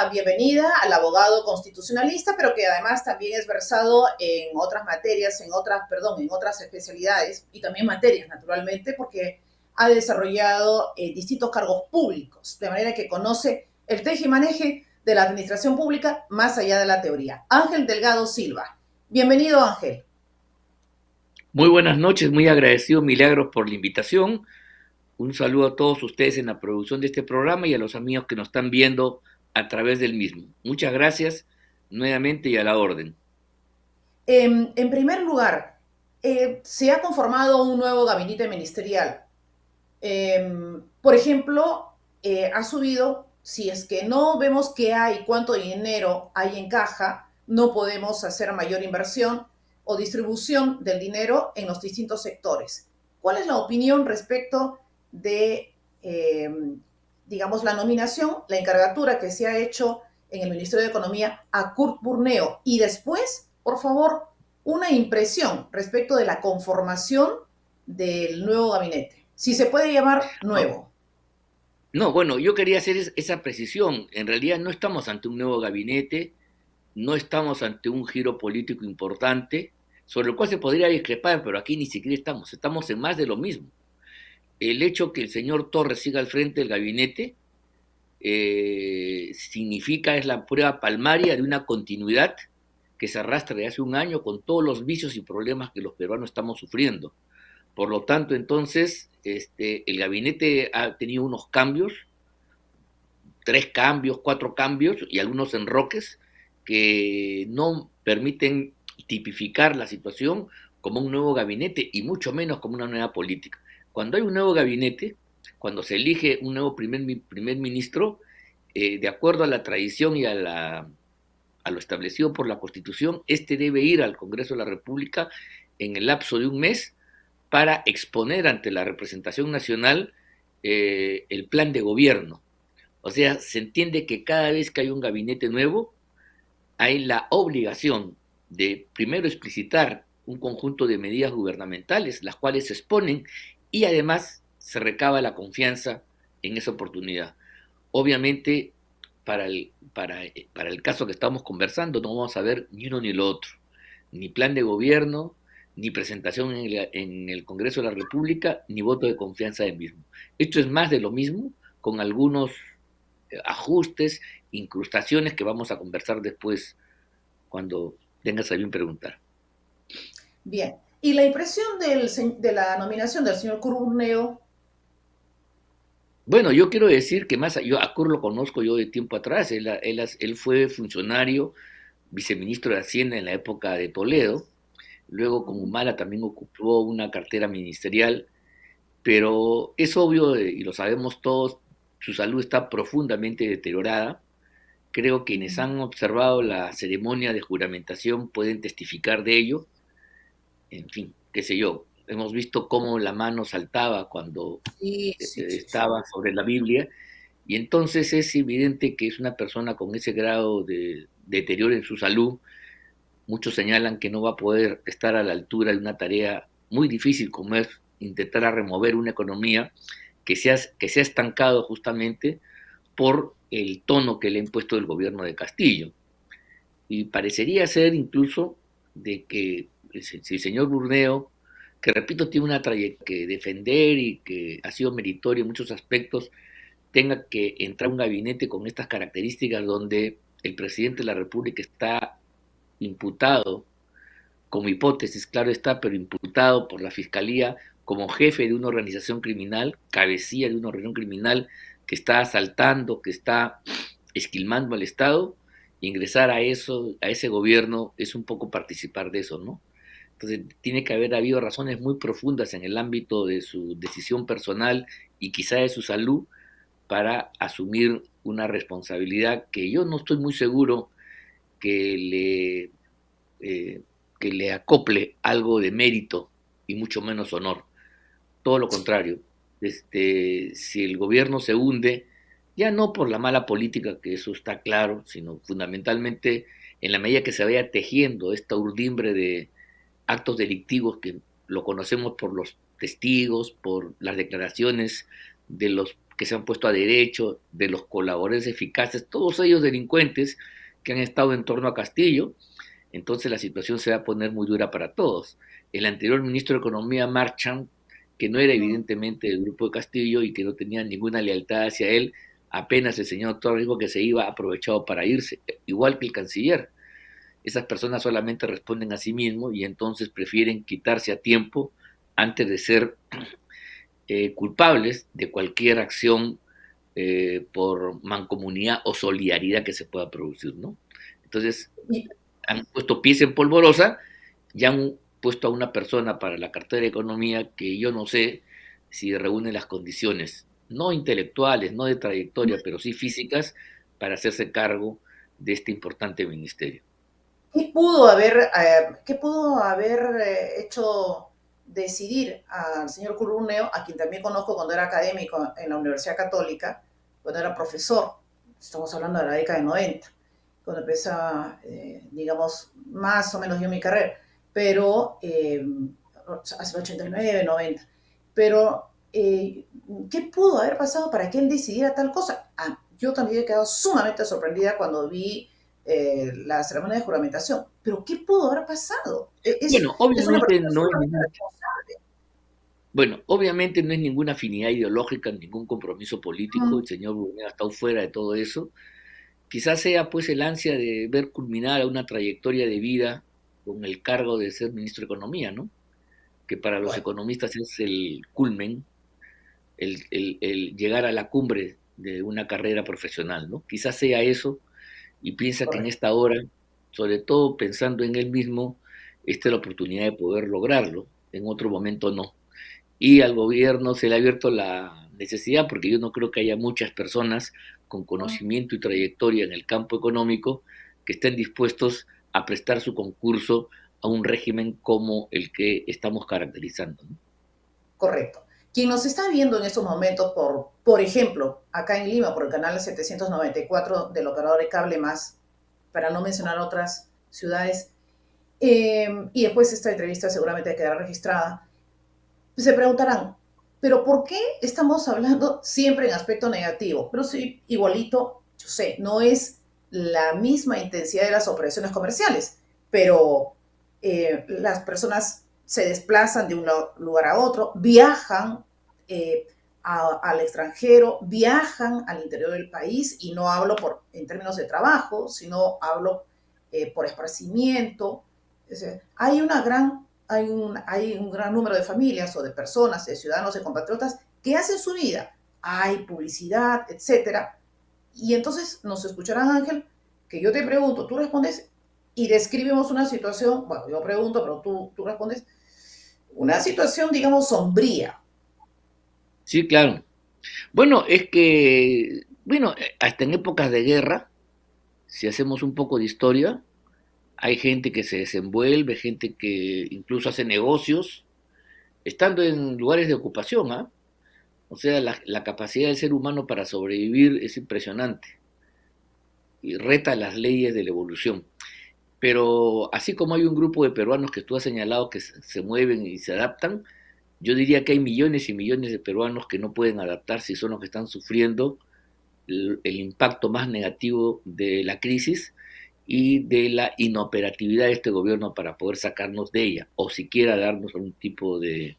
la bienvenida al abogado constitucionalista, pero que además también es versado en otras materias, en otras especialidades y también materias, naturalmente, porque ha desarrollado distintos cargos públicos, de manera que conoce el teje-maneje de la administración pública más allá de la teoría. Ángel Delgado Silva. Bienvenido, Ángel. Muy buenas noches, muy agradecido Milagros por la invitación. Un saludo a todos ustedes en la producción de este programa y a los amigos que nos están viendo a través del mismo. Muchas gracias nuevamente y a la orden. En primer lugar, se ha conformado un nuevo gabinete ministerial. Por ejemplo, ha subido, si es que no vemos qué hay, cuánto dinero hay en caja, no podemos hacer mayor inversión o distribución del dinero en los distintos sectores. ¿Cuál es la opinión respecto de, digamos, la nominación, la encargatura que se ha hecho en el Ministerio de Economía a Kurt Burneo? Y después, por favor, una impresión respecto de la conformación del nuevo gabinete, si se puede llamar No, nuevo. no, bueno, yo quería hacer esa precisión. En realidad no estamos ante un nuevo gabinete, no estamos ante un giro político importante, sobre el cual se podría discrepar, pero aquí ni siquiera estamos en más de lo mismo. El hecho que el señor Torres siga al frente del gabinete significa, es la prueba palmaria de una continuidad que se arrastra de hace un año con todos los vicios y problemas que los peruanos estamos sufriendo. Por lo tanto, entonces, el gabinete ha tenido unos cambios, 3 cambios, 4 cambios y algunos enroques que no permiten tipificar la situación como un nuevo gabinete y mucho menos como una nueva política. Cuando hay un nuevo gabinete, cuando se elige un nuevo primer ministro, de acuerdo a la tradición y a lo establecido por la Constitución, debe ir al Congreso de la República en el lapso de un mes para exponer ante la representación nacional el plan de gobierno. O sea, se entiende que cada vez que hay un gabinete nuevo, hay la obligación de primero explicitar un conjunto de medidas gubernamentales, las cuales se exponen y además se recaba la confianza en esa oportunidad. Obviamente, para el caso que estamos conversando, no vamos a ver ni uno ni lo otro, ni plan de gobierno, ni presentación en el Congreso de la República, ni voto de confianza del mismo. Esto es más de lo mismo, con algunos ajustes, incrustaciones que vamos a conversar después cuando tengas a bien preguntar. Bien. Y la impresión de la nominación del señor Curneo. Bueno, yo quiero decir que yo a Kur lo conozco yo de tiempo atrás, él fue funcionario, viceministro de Hacienda en la época de Toledo, luego con Humala también ocupó una cartera ministerial, pero es obvio y lo sabemos todos, su salud está profundamente deteriorada. Creo que quienes han observado la ceremonia de juramentación pueden testificar de ello. En fin, qué sé yo, hemos visto cómo la mano saltaba cuando Sí, sí, sí, sí. estaba sobre la Biblia, y entonces es evidente que es una persona con ese grado de deterioro en su salud. Muchos señalan que no va a poder estar a la altura de una tarea muy difícil como es intentar remover una economía que se ha estancado justamente por el tono que le ha impuesto el gobierno de Castillo. Y parecería ser incluso de que si el señor Burneo, que repito tiene una trayectoria que defender y que ha sido meritorio en muchos aspectos, tenga que entrar a un gabinete con estas características donde el presidente de la República está imputado, como hipótesis, claro está, pero imputado por la Fiscalía como jefe de una organización criminal, cabecilla de una organización criminal que está asaltando, que está esquilmando al Estado, ingresar a ese gobierno es un poco participar de eso, ¿no? Entonces, tiene que haber habido razones muy profundas en el ámbito de su decisión personal y quizá de su salud para asumir una responsabilidad que yo no estoy muy seguro que eh, que le acople algo de mérito y mucho menos honor. Todo lo contrario, si el gobierno se hunde, ya no por la mala política, que eso está claro, sino fundamentalmente en la medida que se vaya tejiendo esta urdimbre de actos delictivos que lo conocemos por los testigos, por las declaraciones de los que se han puesto a derecho, de los colaboradores eficaces, todos ellos delincuentes que han estado en torno a Castillo. Entonces la situación se va a poner muy dura para todos. El anterior ministro de Economía, Marchand, que no era evidentemente del grupo de Castillo y que no tenía ninguna lealtad hacia él, apenas el señor Torres dijo que se iba, aprovechado para irse, igual que el canciller. Esas personas solamente responden a sí mismos y entonces prefieren quitarse a tiempo antes de ser culpables de cualquier acción por mancomunidad o solidaridad que se pueda producir, ¿no? Entonces, han puesto pies en polvorosa, ya han puesto a una persona para la cartera de Economía que yo no sé si reúne las condiciones, no intelectuales, no de trayectoria, pero sí físicas, para hacerse cargo de este importante ministerio. ¿Qué pudo haber hecho decidir al señor Curuneo, a quien también conozco cuando era académico en la Universidad Católica, cuando era profesor? Estamos hablando de la década de 90, cuando empezaba, digamos, más o menos yo mi carrera, pero hace 89, 90. Pero, ¿qué pudo haber pasado para que él decidiera tal cosa? Yo también he quedado sumamente sorprendida cuando vi la ceremonia de juramentación. Pero ¿qué pudo haber pasado? Bueno, Es una obviamente persona no hay sumamente ninguna, responsable. bueno, obviamente no es ninguna afinidad ideológica, ningún compromiso político. El señor Brunel ha estado fuera de todo eso. Quizás sea pues el ansia de ver culminar una trayectoria de vida con el cargo de ser ministro de Economía, ¿no? Que para los Bueno, economistas es el culmen, el llegar a la cumbre de una carrera profesional, ¿no? Quizás sea eso, y piensa que en correcto. esta hora, sobre todo pensando en él mismo, esta es la oportunidad de poder lograrlo, en otro momento no. Y al gobierno se le ha abierto la necesidad, porque yo no creo que haya muchas personas con conocimiento y trayectoria en el campo económico que estén dispuestos a prestar su concurso a un régimen como el que estamos caracterizando, ¿no? Correcto. Quien nos está viendo en estos momentos, por ejemplo, acá en Lima, por el canal 794 del operador de Cable Más, para no mencionar otras ciudades, y después esta entrevista seguramente quedará registrada, se preguntarán, ¿pero por qué estamos hablando siempre en aspecto negativo? Pero sí, igualito, yo sé, no es la misma intensidad de las operaciones comerciales, pero las personas se desplazan de un lugar a otro, viajan al extranjero, viajan al interior del país, y no hablo en términos de trabajo, sino hablo por esparcimiento. Es decir, hay un gran número de familias o de personas, de ciudadanos, de compatriotas que hacen su vida. Hay publicidad, etcétera. Y entonces nos escucharán, Ángel, que yo te pregunto, tú respondes y describimos una situación, bueno, yo pregunto, pero tú respondes, una situación, digamos, sombría. Sí, claro. Bueno, es que, bueno, hasta en épocas de guerra, si hacemos un poco de historia, hay gente que se desenvuelve, gente que incluso hace negocios, estando en lugares de ocupación, ¿ah? O sea, la capacidad del ser humano para sobrevivir es impresionante y reta las leyes de la evolución. Pero así como hay un grupo de peruanos que tú has señalado que se mueven y se adaptan, yo diría que hay millones y millones de peruanos que no pueden adaptarse y son los que están sufriendo el impacto más negativo de la crisis y de la inoperatividad de este gobierno para poder sacarnos de ella, o siquiera darnos algún tipo de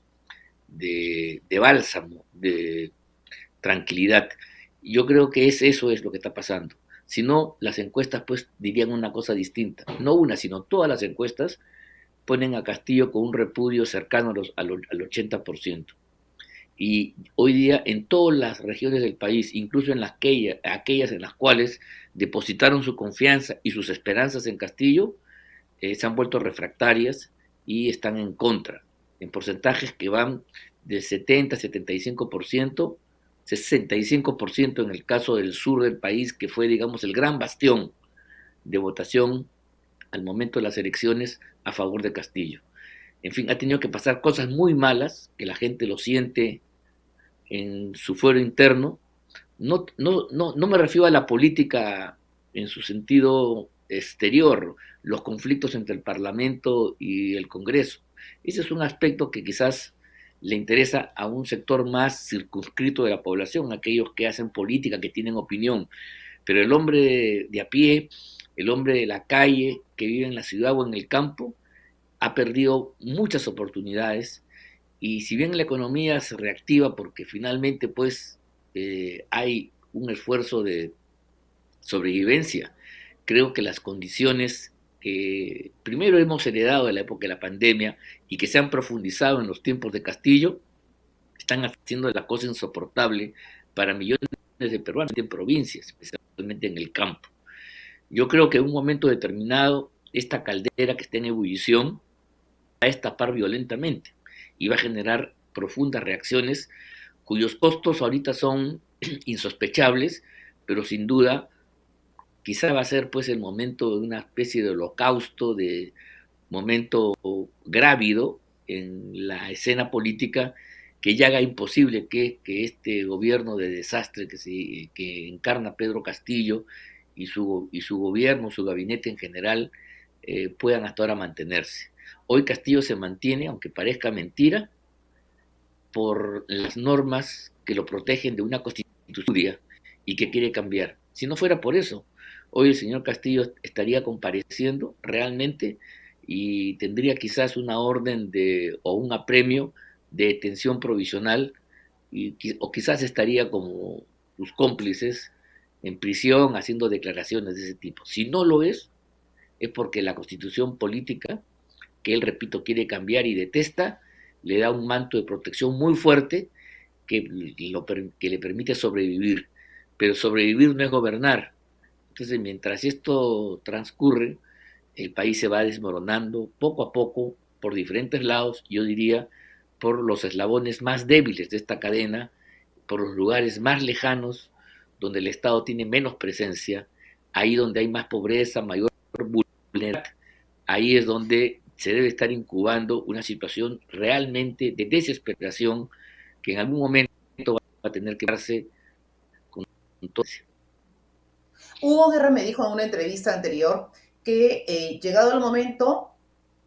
bálsamo, de tranquilidad. Yo creo que eso es lo que está pasando. Si no, las encuestas pues dirían una cosa distinta. No una, sino todas las encuestas ponen a Castillo con un repudio cercano al 80%. Y hoy día en todas las regiones del país, incluso en aquellas en las cuales depositaron su confianza y sus esperanzas en Castillo, se han vuelto refractarias y están en contra, en porcentajes que van del 70, 75%, 65% en el caso del sur del país, que fue, digamos, el gran bastión de votación al momento de las elecciones a favor de Castillo. En fin, ha tenido que pasar cosas muy malas, que la gente lo siente en su fuero interno. No me refiero a la política en su sentido exterior, los conflictos entre el Parlamento y el Congreso. Ese es un aspecto que quizás le interesa a un sector más circunscrito de la población, aquellos que hacen política, que tienen opinión. Pero el hombre de a pie, el hombre de la calle, que vive en la ciudad o en el campo, ha perdido muchas oportunidades y si bien la economía se reactiva porque finalmente pues hay un esfuerzo de sobrevivencia, creo que las condiciones que primero hemos heredado de la época de la pandemia y que se han profundizado en los tiempos de Castillo, están haciendo la cosa insoportable para millones de peruanos en provincias, especialmente en el campo. Yo creo que en un momento determinado esta caldera que está en ebullición va a destapar violentamente y va a generar profundas reacciones cuyos costos ahorita son insospechables, pero sin duda quizá va a ser pues el momento de una especie de holocausto, de momento grávido en la escena política que ya haga imposible que este gobierno de desastre que encarna Pedro Castillo y su gobierno, su gabinete en general, puedan hasta ahora mantenerse. Hoy Castillo se mantiene, aunque parezca mentira, por las normas que lo protegen de una constitución y que quiere cambiar. Si no fuera por eso, hoy el señor Castillo estaría compareciendo realmente y tendría quizás una orden de, o un apremio de detención provisional o quizás estaría como sus cómplices en prisión haciendo declaraciones de ese tipo. Si no lo es porque la constitución política, que él, repito, quiere cambiar y detesta, le da un manto de protección muy fuerte que le permite sobrevivir. Pero sobrevivir no es gobernar. Entonces, mientras esto transcurre, el país se va desmoronando poco a poco por diferentes lados, yo diría, por los eslabones más débiles de esta cadena, por los lugares más lejanos, donde el Estado tiene menos presencia, ahí donde hay más pobreza, mayor vulnerabilidad, ahí es donde se debe estar incubando una situación realmente de desesperación que en algún momento va a tener que darse con todo. Hugo Guerra me dijo en una entrevista anterior que llegado el momento,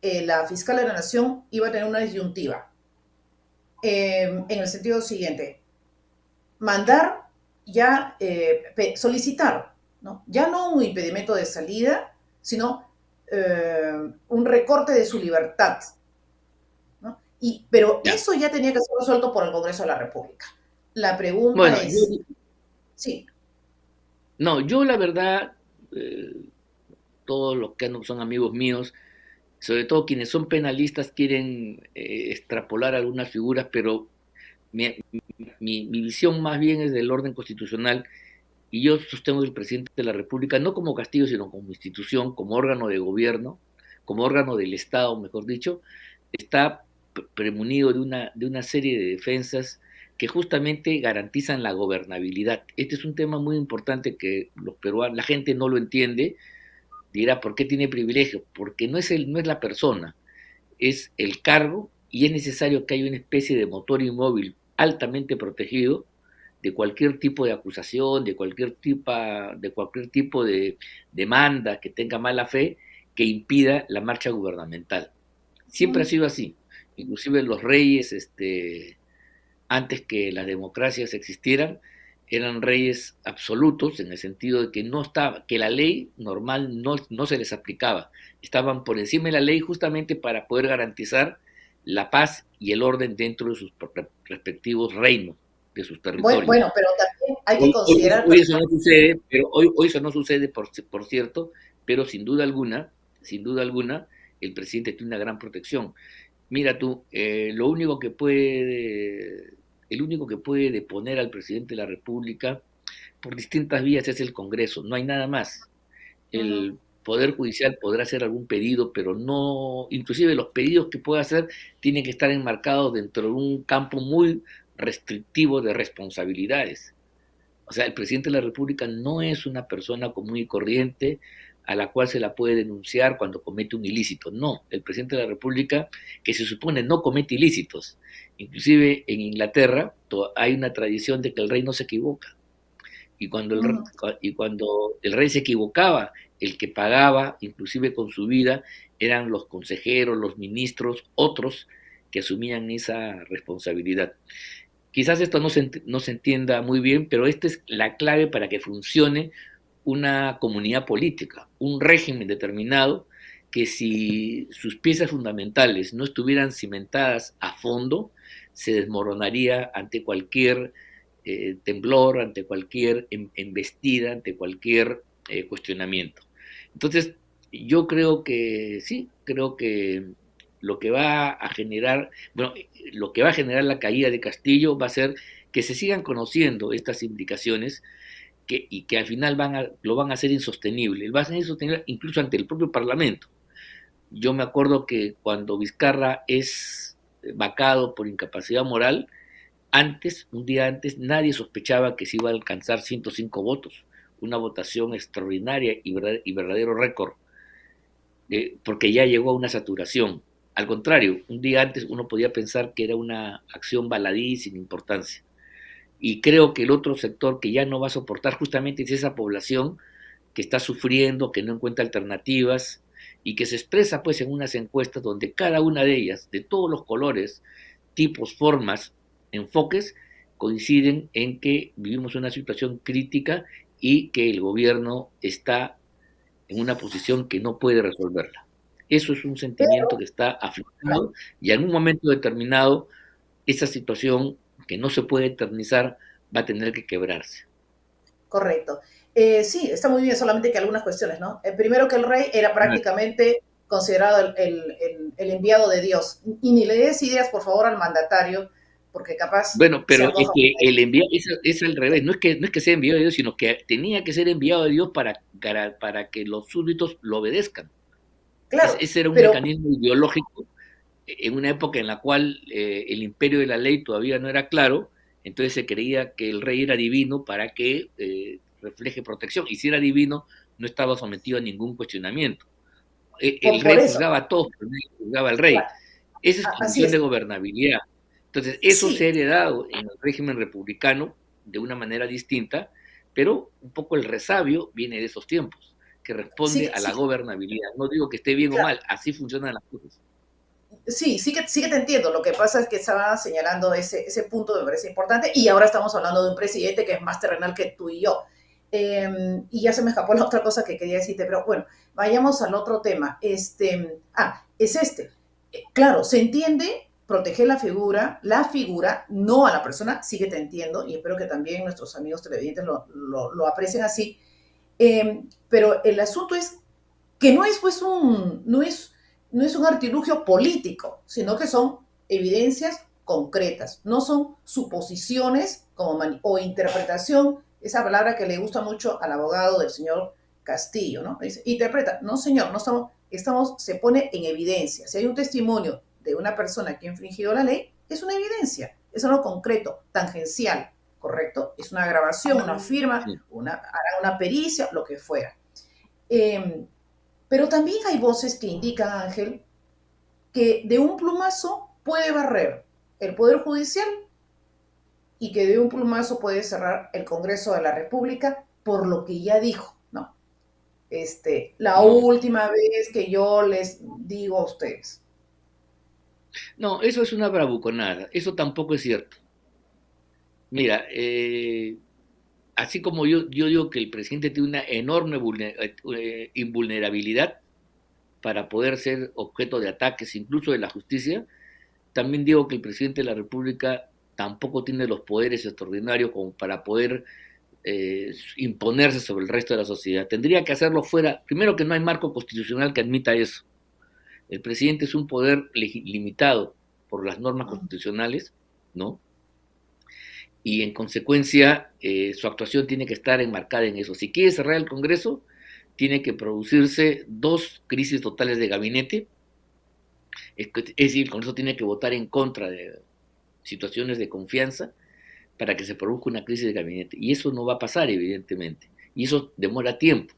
la fiscal de la Nación iba a tener una disyuntiva. En el sentido siguiente, mandar ya, solicitar, ¿no? Ya no un impedimento de salida, sino un recorte de su libertad, ¿no? Pero Ya. eso ya tenía que ser resuelto por el Congreso de la República. La pregunta Bueno, es, sí. no, yo la verdad, eh, todos los que son amigos míos, sobre todo quienes son penalistas, quieren extrapolar algunas figuras, pero mi, mi visión más bien es del orden constitucional y yo sostengo el presidente de la República, no como Castillo, sino como institución, como órgano de gobierno, como órgano del Estado, mejor dicho, está premunido de una serie de defensas que justamente garantizan la gobernabilidad. Este es un tema muy importante que los peruanos, la gente no lo entiende, dirá, ¿por qué tiene privilegio? Porque no es la persona, es el cargo y es necesario que haya una especie de motor inmóvil altamente protegido de cualquier tipo de acusación, de cualquier tipo de demanda que tenga mala fe que impida la marcha gubernamental. Siempre ha Mm. sido así. Inclusive los reyes, antes que las democracias existieran, eran reyes absolutos en el sentido de que no estaba, que la ley normal no se les aplicaba. Estaban por encima de la ley justamente para poder garantizar la paz y el orden dentro de sus respectivos reinos, de sus territorios. Bueno, pero también hay que considerar que Hoy eso no sucede, pero hoy eso no sucede, por cierto, pero sin duda alguna, el presidente tiene una gran protección. Mira tú, el único que puede deponer al presidente de la República por distintas vías es el Congreso, no hay nada más. uh-huh. El Poder Judicial podrá hacer algún pedido, pero no, inclusive los pedidos que pueda hacer tienen que estar enmarcados dentro de un campo muy restrictivo de responsabilidades. O sea, el presidente de la República no es una persona común y corriente a la cual se la puede denunciar cuando comete un ilícito. No, el presidente de la República, que se supone no comete ilícitos. Inclusive en Inglaterra hay una tradición de que el rey no se equivoca. Uh-huh. Y cuando el rey se equivocaba, el que pagaba, inclusive con su vida, eran los consejeros, los ministros, otros que asumían esa responsabilidad. Quizás esto no se entienda muy bien, pero esta es la clave para que funcione una comunidad política, un régimen determinado que si sus piezas fundamentales no estuvieran cimentadas a fondo, se desmoronaría ante cualquier temblor, ante cualquier embestida, ante cualquier cuestionamiento. Entonces, yo creo que sí, creo que lo que va a generar, bueno, lo que va a generar la caída de Castillo va a ser que se sigan conociendo estas implicaciones y que al final lo van a hacer insostenible. Va a ser insostenible incluso ante el propio Parlamento. Yo me acuerdo que cuando Vizcarra es vacado por incapacidad moral, un día antes, nadie sospechaba que se iba a alcanzar 105 votos, una votación extraordinaria y verdadero récord, porque ya llegó a una saturación. Al contrario, un día antes uno podía pensar que era una acción baladí sin importancia. Y creo que el otro sector que ya no va a soportar justamente es esa población que está sufriendo, que no encuentra alternativas y que se expresa pues en unas encuestas donde cada una de ellas, de todos los colores, tipos, formas, enfoques, coinciden en que vivimos una situación crítica y que el gobierno está en una posición que no puede resolverla. Eso es un sentimiento Pero, que está afectado y en un momento determinado esa situación que no se puede eternizar va a tener que quebrarse. correcto. Sí, está muy bien, solamente que algunas cuestiones, ¿no? Primero que el rey era prácticamente considerado el enviado de Dios. Y ni le des ideas, por favor, al mandatario, porque capaz Bueno, se pero es antoja. que el enviado es al revés, no es que sea enviado de Dios, sino que tenía que ser enviado de Dios para que los súbditos lo obedezcan. Claro, Ese era un pero mecanismo ideológico en una época en la cual el imperio de la ley todavía no era claro, entonces se creía que el rey era divino para que refleje protección, y si era divino no estaba sometido a ningún cuestionamiento. El por rey eso, juzgaba a todos, pero nadie juzgaba al rey. claro, Esa es su así función de es. gobernabilidad. Entonces, eso se Sí, ha heredado en el régimen republicano de una manera distinta, pero un poco el resabio viene de esos tiempos, que responde sí, a la sí, gobernabilidad. No digo que esté bien o claro. mal, así funcionan las cosas. Sí, sí que te entiendo. Lo que pasa es que estaba señalando ese punto, me parece importante, y ahora estamos hablando de un presidente que es más terrenal que tú y yo. Y ya se me escapó la otra cosa que quería decirte, pero bueno, vayamos al otro tema. Es este. Claro, se entiende proteger la figura, no a la persona, sí que te entiendo, y espero que también nuestros amigos televidentes lo aprecien así. Pero el asunto es que no es pues no es un artilugio político, sino que son evidencias concretas, no son suposiciones o interpretación, esa palabra que le gusta mucho al abogado del señor Castillo, ¿no? Dice, interpreta, no señor, no se pone en evidencia. Si hay un testimonio de una persona que ha infringido la ley, es una evidencia, es algo concreto, tangencial, ¿correcto? Es una grabación, una firma, Sí. hará una pericia, lo que fuera. Eh, pero también hay voces que indican, Ángel, que de un plumazo puede barrer el Poder Judicial y que de un plumazo puede cerrar el Congreso de la República por lo que ya dijo, ¿no? La No, última vez que yo les digo a ustedes. no, eso es una bravuconada, eso tampoco es cierto. Mira, así como yo digo que el presidente tiene una enorme invulnerabilidad para poder ser objeto de ataques, incluso de la justicia, también digo que el presidente de la República tampoco tiene los poderes extraordinarios como para poder imponerse sobre el resto de la sociedad. Tendría que hacerlo fuera, primero que no hay marco constitucional que admita eso. El presidente es un poder limitado por las normas constitucionales, ¿no? Y en consecuencia su actuación tiene que estar enmarcada en eso. Si quiere cerrar el Congreso, tiene que producirse dos crisis totales de gabinete, es decir, el Congreso tiene que votar en contra de situaciones de confianza para que se produzca una crisis de gabinete. Y eso no va a pasar, evidentemente. Y eso demora tiempo,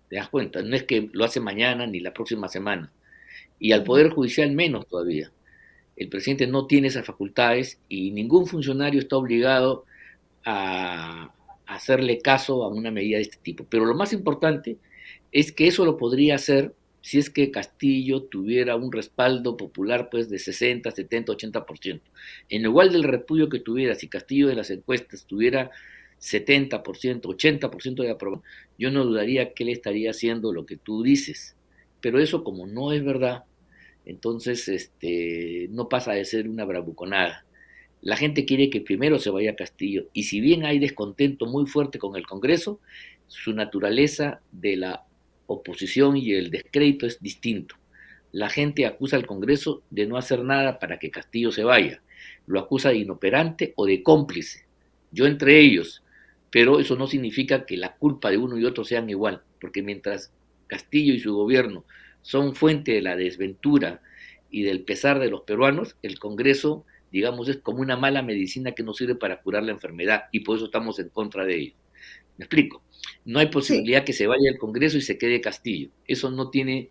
¿te das cuenta? No es que lo hace mañana ni la próxima semana. Y al Poder Judicial menos todavía. El presidente no tiene esas facultades y ningún funcionario está obligado a hacerle caso a una medida de este tipo. Pero lo más importante es que eso lo podría hacer si es que Castillo tuviera un respaldo popular pues de 60, 70, 80%. En igual del repudio que tuviera, si Castillo de las encuestas tuviera 70%, 80% de aprobación, yo no dudaría que él estaría haciendo lo que tú dices. Pero eso como no es verdad, entonces no pasa de ser una bravuconada. La gente quiere que primero se vaya a Castillo y si bien hay descontento muy fuerte con el Congreso, su naturaleza de la oposición y el descrédito es distinto. La gente acusa al Congreso de no hacer nada para que Castillo se vaya. Lo acusa de inoperante o de cómplice. Yo entre ellos. Pero eso no significa que la culpa de uno y otro sean igual, porque mientras Castillo y su gobierno son fuente de la desventura y del pesar de los peruanos, el Congreso, digamos, es como una mala medicina que no sirve para curar la enfermedad y por eso estamos en contra de ello. ¿Me explico? No hay Sí, posibilidad que se vaya el Congreso y se quede Castillo. Eso no tiene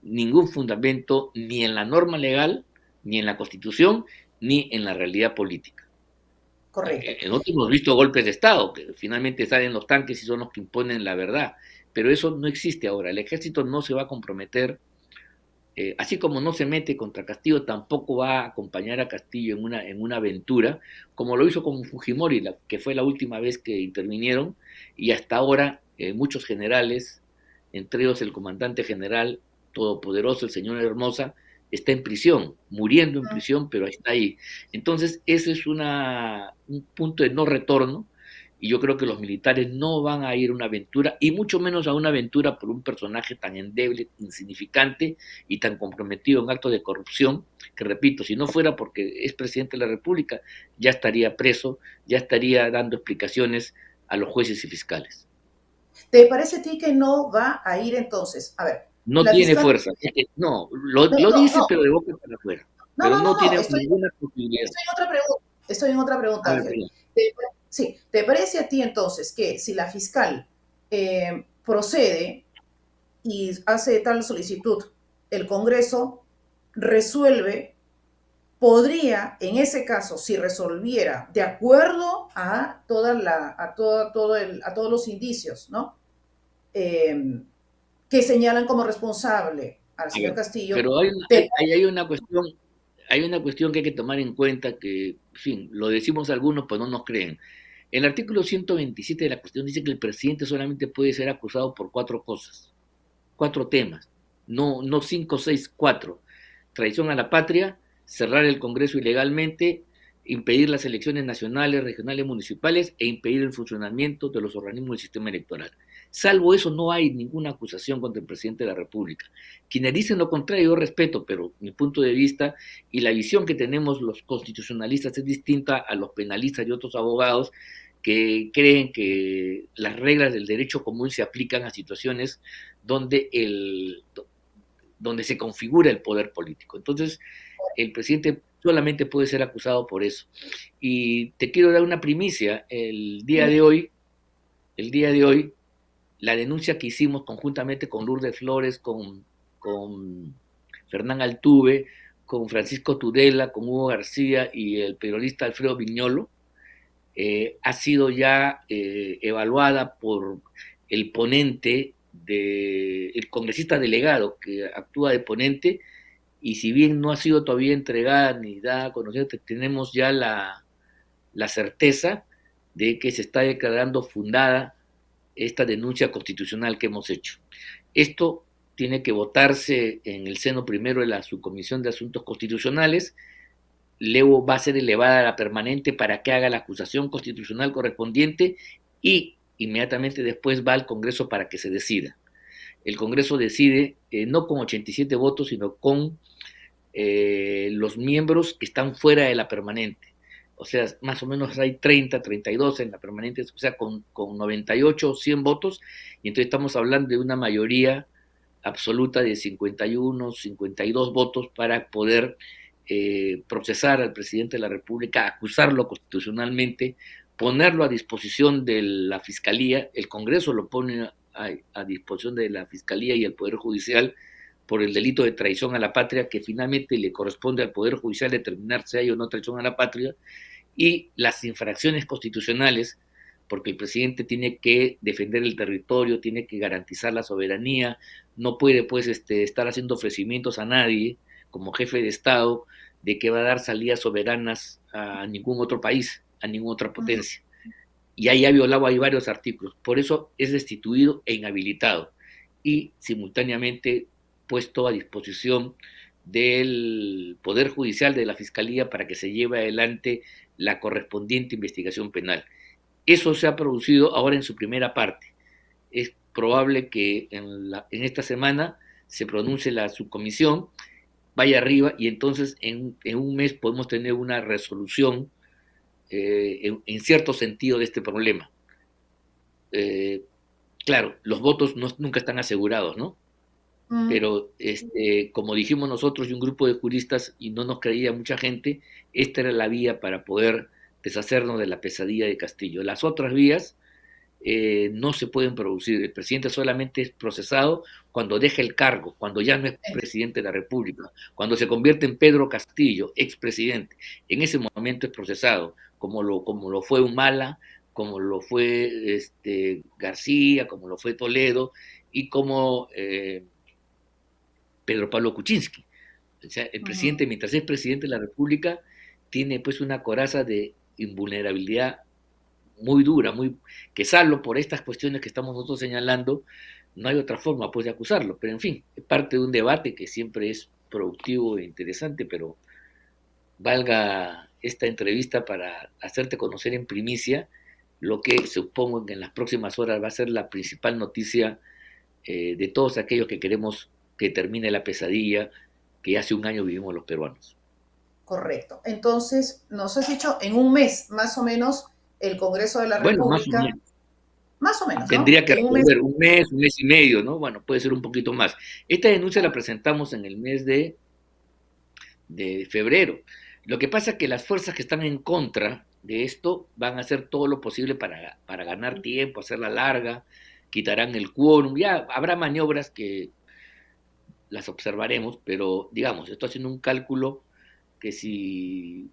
ningún fundamento ni en la norma legal, ni en la Constitución, ni en la realidad política. correcto. Nosotros hemos visto golpes de Estado, que finalmente salen los tanques y son los que imponen la verdad, pero eso no existe ahora. El ejército no se va a comprometer, así como no se mete contra Castillo, tampoco va a acompañar a Castillo en una aventura, como lo hizo con Fujimori, que fue la última vez que intervinieron, y hasta ahora muchos generales, entre ellos el comandante general todopoderoso, el señor Hermosa, está en prisión, muriendo en prisión, pero está ahí. Entonces, ese es un punto de no retorno, y yo creo que los militares no van a ir a una aventura, y mucho menos a una aventura por un personaje tan endeble, insignificante y tan comprometido en actos de corrupción, que repito, si no fuera porque es presidente de la República, ya estaría preso, ya estaría dando explicaciones a los jueces y fiscales. ¿Te parece a ti que no va a ir entonces? A ver, No la tiene fiscal... fuerza. No, No, lo no, dice, no, pero de boca para afuera. no, Pero no, no no, no, tiene estoy, ninguna posibilidad. estoy en otra pregunta. Estoy en otra pregunta, A ver, Ángel. Sí, ¿te parece a ti entonces que si la fiscal procede y hace tal solicitud, el Congreso resuelve, podría, en ese caso, si resolviera de acuerdo a a todos los indicios, ¿no? Eh, que señalan como responsable al a señor ver, Castillo, pero te... hay una cuestión que hay que tomar en cuenta que, en fin, lo decimos algunos, pues no nos creen. El artículo 127 de la Constitución dice que el presidente solamente puede ser acusado por cuatro cosas, cuatro temas, no cinco, seis, cuatro. Traición a la patria, cerrar el Congreso ilegalmente, impedir las elecciones nacionales, regionales, municipales e impedir el funcionamiento de los organismos del sistema electoral. Salvo eso, no hay ninguna acusación contra el presidente de la República. Quienes dicen lo contrario, yo respeto, pero mi punto de vista y la visión que tenemos los constitucionalistas es distinta a los penalistas y otros abogados que creen que las reglas del derecho común se aplican a situaciones donde, donde se configura el poder político. Entonces, el presidente solamente puede ser acusado por eso. Y te quiero dar una primicia, el día de hoy, la denuncia que hicimos conjuntamente con Lourdes Flores, con Fernán Altuve, con Francisco Tudela, con Hugo García y el periodista Alfredo Viñolo, ha sido ya evaluada por el ponente, el congresista delegado que actúa de ponente, y si bien no ha sido todavía entregada ni dada a conocer, tenemos ya la certeza de que se está declarando fundada esta denuncia constitucional que hemos hecho. Esto tiene que votarse en el seno primero de la Subcomisión de Asuntos Constitucionales, luego va a ser elevada a la permanente para que haga la acusación constitucional correspondiente y inmediatamente después va al Congreso para que se decida. El Congreso decide no con 87 votos, sino con los miembros que están fuera de la permanente. O sea, más o menos hay 30, 32 en la permanente, o sea, con 98 o 100 votos, y entonces estamos hablando de una mayoría absoluta de 51, 52 votos para poder procesar al presidente de la República, acusarlo constitucionalmente, ponerlo a disposición de la Fiscalía, el Congreso lo pone a disposición de la Fiscalía y el Poder Judicial por el delito de traición a la patria, que finalmente le corresponde al Poder Judicial determinar si hay o no traición a la patria, y las infracciones constitucionales porque el presidente tiene que defender el territorio, tiene que garantizar la soberanía, no puede pues estar haciendo ofrecimientos a nadie como jefe de Estado de que va a dar salidas soberanas a ningún otro país, a ninguna otra Ujú. potencia. Y ahí ha violado ahí varios artículos. Por eso es destituido e inhabilitado y simultáneamente puesto a disposición del Poder Judicial, de la Fiscalía, para que se lleve adelante la correspondiente investigación penal. Eso se ha producido ahora en su primera parte. Es probable que en esta semana se pronuncie la subcomisión, vaya arriba y entonces en un mes podemos tener una resolución en cierto sentido de este problema. Eh, claro, los votos nunca están asegurados, ¿no? Mm. Pero como dijimos nosotros y un grupo de juristas, y no nos creía mucha gente, esta era la vía para poder deshacernos de la pesadilla de Castillo. Las otras vías no se pueden producir. El presidente solamente es procesado cuando deja el cargo, cuando ya no es presidente de la República, cuando se convierte en Pedro Castillo, expresidente. En ese momento es procesado, como lo fue Humala, como lo fue García, como lo fue Toledo y como Pedro Pablo Kuczynski. O sea, el Ujú. presidente, mientras es presidente de la República, tiene pues una coraza de invulnerabilidad muy dura, que salvo por estas cuestiones que estamos nosotros señalando, no hay otra forma pues de acusarlo. Pero en fin, es parte de un debate que siempre es productivo e interesante, pero valga esta entrevista para hacerte conocer en primicia lo que supongo que en las próximas horas va a ser la principal noticia de todos aquellos que queremos que termine la pesadilla que hace un año vivimos los peruanos. Correcto. Entonces, nos has dicho en un mes, más o menos, el Congreso de la Bueno, más o República, menos. más o menos, ¿no? Tendría que En un mes. resolver un mes y medio, ¿no? Bueno, puede ser un poquito más. Esta denuncia la presentamos en el mes de febrero. Lo que pasa es que las fuerzas que están en contra de esto van a hacer todo lo posible para ganar tiempo, hacerla larga, quitarán el quórum, ya habrá maniobras que las observaremos, pero digamos, estoy haciendo un cálculo que si,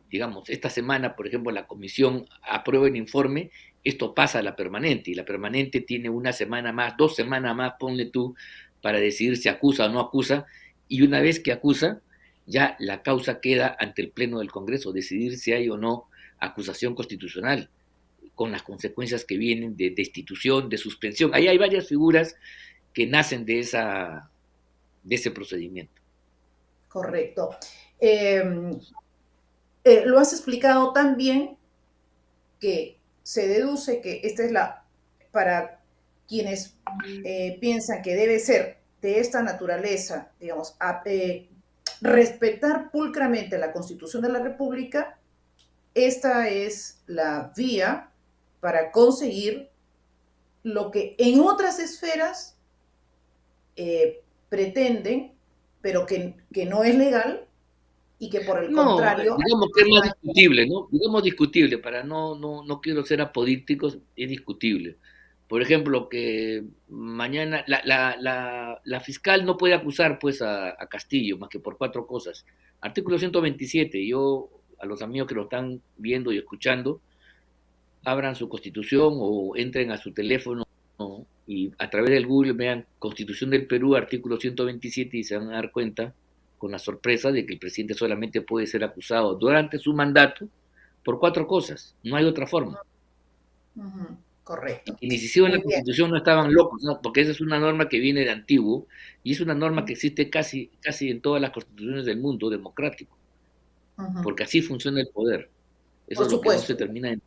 digamos, esta semana, por ejemplo, la comisión aprueba el informe, esto pasa a la permanente, y la permanente tiene una semana más, 2 semanas más, ponle tú, para decidir si acusa o no acusa, y una vez que acusa, ya la causa queda ante el Pleno del Congreso, decidir si hay o no acusación constitucional, con las consecuencias que vienen de destitución, de suspensión. Ahí hay varias figuras que nacen de ese procedimiento. Correcto. Eh, lo has explicado tan bien que se deduce que esta es para quienes piensan que debe ser de esta naturaleza, digamos, respetar pulcramente la Constitución de la República, esta es la vía para conseguir lo que en otras esferas pretenden, pero que no es legal y que por el No, contrario digamos que es más discutible, ¿no? Digamos discutible, para no quiero ser apodíctico, es discutible. Por ejemplo, que mañana la fiscal no puede acusar pues a Castillo más que por 4 cosas. Artículo 127, yo a los amigos que lo están viendo y escuchando, abran su constitución o entren a su teléfono, ¿no? Y a través del Google vean Constitución del Perú, artículo 127 y se van a dar cuenta con la sorpresa de que el presidente solamente puede ser acusado durante su mandato por 4 cosas. No hay otra forma. uh-huh, Y correcto. quienes hicieron la Muy bien. constitución no estaban locos, ¿no? Porque esa es una norma que viene de antiguo y es una norma que existe casi en todas las constituciones del mundo democrático, Uh-huh. porque así funciona el poder. Eso Por es lo que no se supuesto. termina de...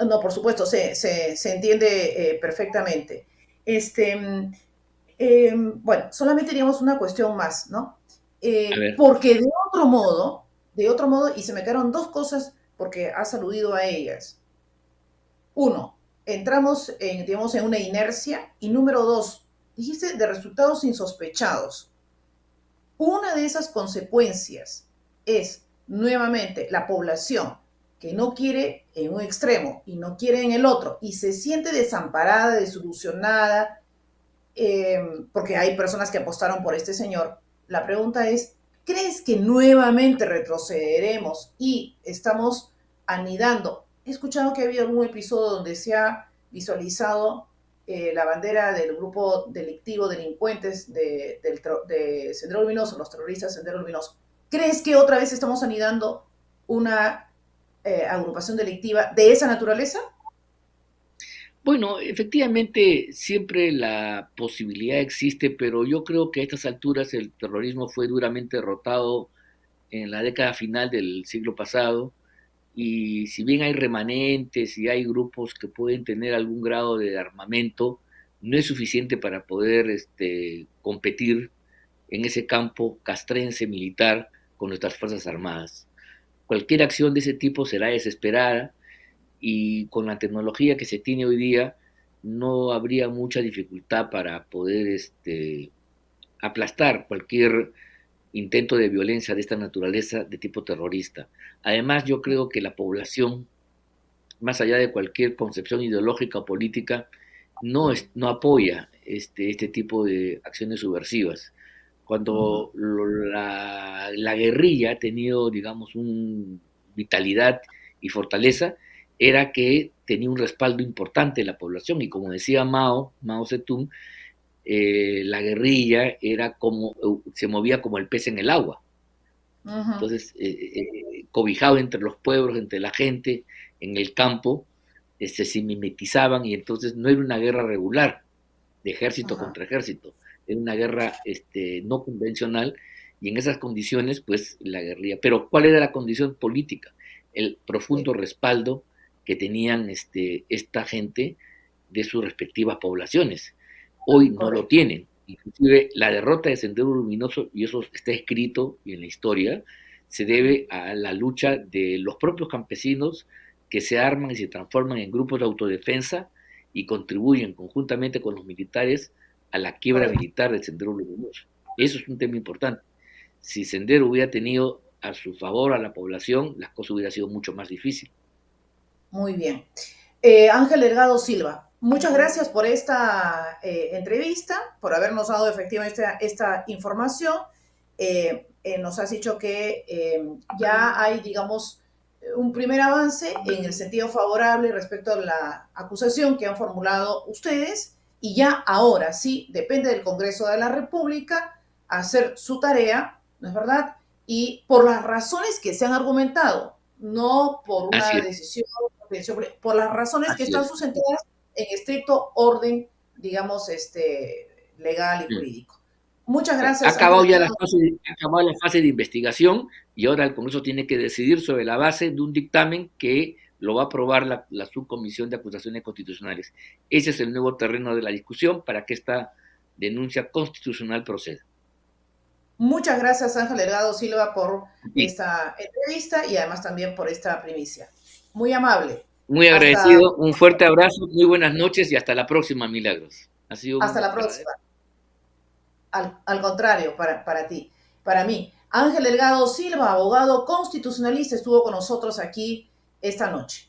No, por supuesto, se entiende perfectamente. Este, bueno, solamente teníamos una cuestión más, ¿no? A ver, Porque de otro modo, y se me quedaron dos cosas porque has aludido a ellas. Uno, entramos en, digamos, en una inercia. Y número dos, dijiste de resultados insospechados. Una de esas consecuencias es nuevamente la población que no quiere en un extremo y no quiere en el otro y se siente desamparada, desilusionada, porque hay personas que apostaron por este señor. La pregunta es, ¿crees que nuevamente retrocederemos y estamos anidando he escuchado que ha habido algún episodio donde se ha visualizado la bandera del grupo delictivo, delincuentes de Sendero Luminoso, los terroristas de Sendero Luminoso. ¿Crees que otra vez estamos anidando una agrupación delictiva de esa naturaleza? Bueno, efectivamente siempre la posibilidad existe, pero yo creo que a estas alturas el terrorismo fue duramente derrotado en la década final del siglo pasado y si bien hay remanentes y hay grupos que pueden tener algún grado de armamento, no es suficiente para poder competir en ese campo castrense militar con nuestras Fuerzas Armadas. Cualquier acción de ese tipo será desesperada y con la tecnología que se tiene hoy día no habría mucha dificultad para poder aplastar cualquier intento de violencia de esta naturaleza de tipo terrorista. Además, yo creo que la población, más allá de cualquier concepción ideológica o política, no apoya este tipo de acciones subversivas. Ujú. Cuando la guerrilla ha tenido, digamos, una vitalidad y fortaleza, era que tenía un respaldo importante de la población. Y como decía Mao Zedong, la guerrilla era como, se movía como el pez en el agua. Ujú. Entonces, cobijado entre los pueblos, entre la gente, en el campo, se mimetizaban y entonces no era una guerra regular de ejército Ajá. contra ejército, era una guerra no convencional y en esas condiciones, pues la guerrilla. Pero ¿cuál era la condición política? El profundo Sí, respaldo que tenían esta gente de sus respectivas poblaciones. Hoy no lo correcto. tienen. Inclusive la derrota de Sendero Luminoso, y eso está escrito en la historia, se debe a la lucha de los propios campesinos que se arman y se transforman en grupos de autodefensa y contribuyen conjuntamente con los militares a la quiebra Correcto. militar del Sendero Luminoso. Eso es un tema importante. Si Sendero hubiera tenido a su favor a la población, las cosas hubieran sido mucho más difíciles. Muy bien. Ángel Delgado Silva, muchas gracias por esta entrevista, por habernos dado efectivamente esta información. Nos has dicho que ya hay, digamos, un primer avance en el sentido favorable respecto a la acusación que han formulado ustedes y ya ahora sí depende del Congreso de la República hacer su tarea, ¿no es verdad? Y por las razones que se han argumentado, no por Así una es, decisión por las razones que así están es. sustentadas en estricto orden, digamos, legal y Mm. jurídico. Muchas Ha gracias, Ángel acabado ya Delgado. ha acabado la fase de investigación y ahora el Congreso tiene que decidir sobre la base de un dictamen que lo va a aprobar la subcomisión de acusaciones constitucionales. Ese es el nuevo terreno de la discusión para que esta denuncia constitucional proceda. Muchas gracias, Ángel Delgado Silva, por Sí, esta entrevista y además también por esta primicia. Muy amable. muy Hasta, agradecido, un fuerte abrazo, muy buenas noches y hasta la próxima, Milagros. Ha sido hasta un la próxima. verdadero. Al contrario, para ti, para mí. Ángel Delgado Silva, abogado constitucionalista, estuvo con nosotros aquí esta noche.